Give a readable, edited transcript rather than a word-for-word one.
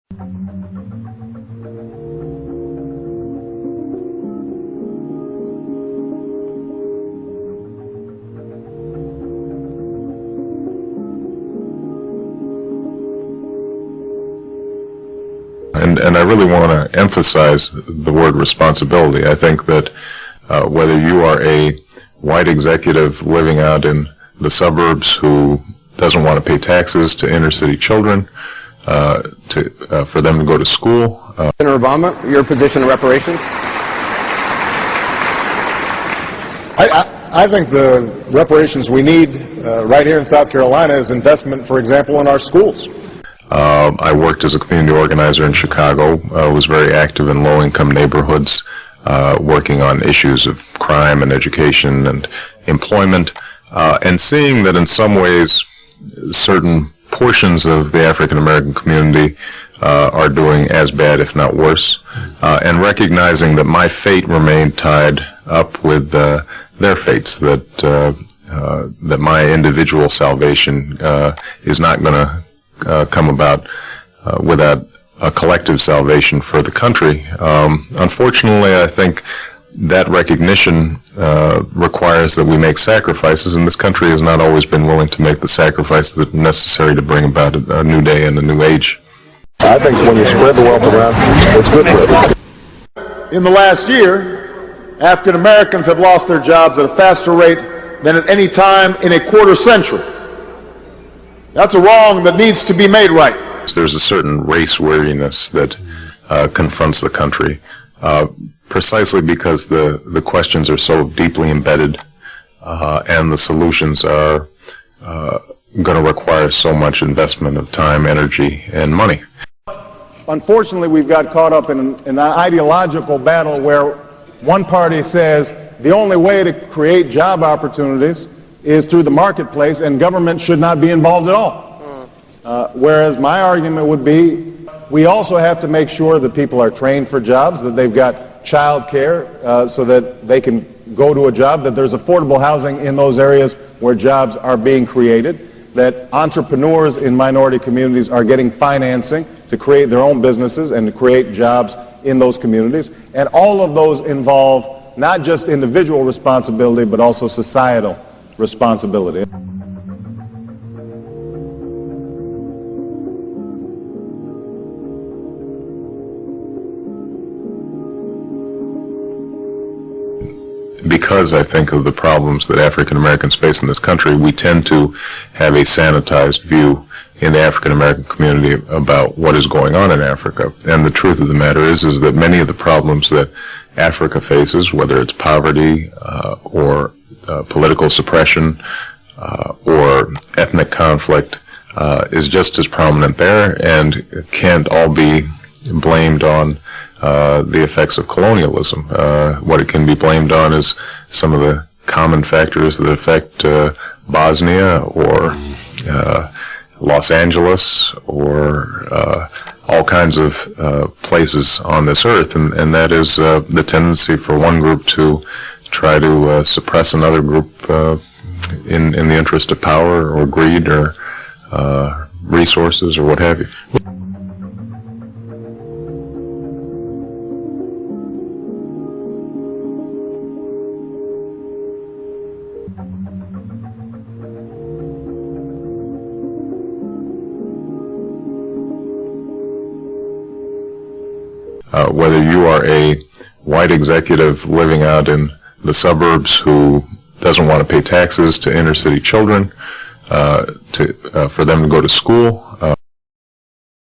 And I really want to emphasize the word responsibility. I think that whether you are a white executive living out in the suburbs who doesn't want to pay taxes to inner city children, for them to go to school. Senator Obama, your position on reparations? I think the reparations we need right here in South Carolina is investment, for example, in our schools. I worked as a community organizer in Chicago, was very active in low-income neighborhoods, working on issues of crime and education and employment, and seeing that in some ways certain portions of the African American community are doing as bad, if not worse, and recognizing that my fate remained tied up with their fates, that my individual salvation is not going to come about without a collective salvation for the country. Unfortunately, I think that recognition requires that we make sacrifices, and this country has not always been willing to make the sacrifices that are necessary to bring about a new day and a new age. I think when you spread the wealth around, it's good for everyone. In the last year, African Americans have lost their jobs at a faster rate than at any time in a quarter century. That's a wrong that needs to be made right. There's a certain race weariness that confronts the country, precisely because the questions are so deeply embedded, and the solutions are going to require so much investment of time, energy, and money. Unfortunately, we've got caught up in an ideological battle where one party says the only way to create job opportunities is through the marketplace, and government should not be involved at all. Whereas my argument would be, we also have to make sure that people are trained for jobs, that they've got child care so that they can go to a job, that there's affordable housing in those areas where jobs are being created, that entrepreneurs in minority communities are getting financing to create their own businesses and to create jobs in those communities. And all of those involve not just individual responsibility, but also societal responsibility. Because I think of the problems that African Americans face in this country, we tend to have a sanitized view in the African American community about what is going on in Africa. And the truth of the matter is that many of the problems that Africa faces, whether it's poverty or political suppression or ethnic conflict, is just as prominent there and can't all be blamed on the effects of colonialism. What it can be blamed on is some of the common factors that affect Bosnia or Los Angeles or all kinds of places on this earth, and that is the tendency for one group to try to suppress another group in the interest of power or greed or resources or what have you. Whether you are a white executive living out in the suburbs who doesn't want to pay taxes to inner city children, for them to go to school,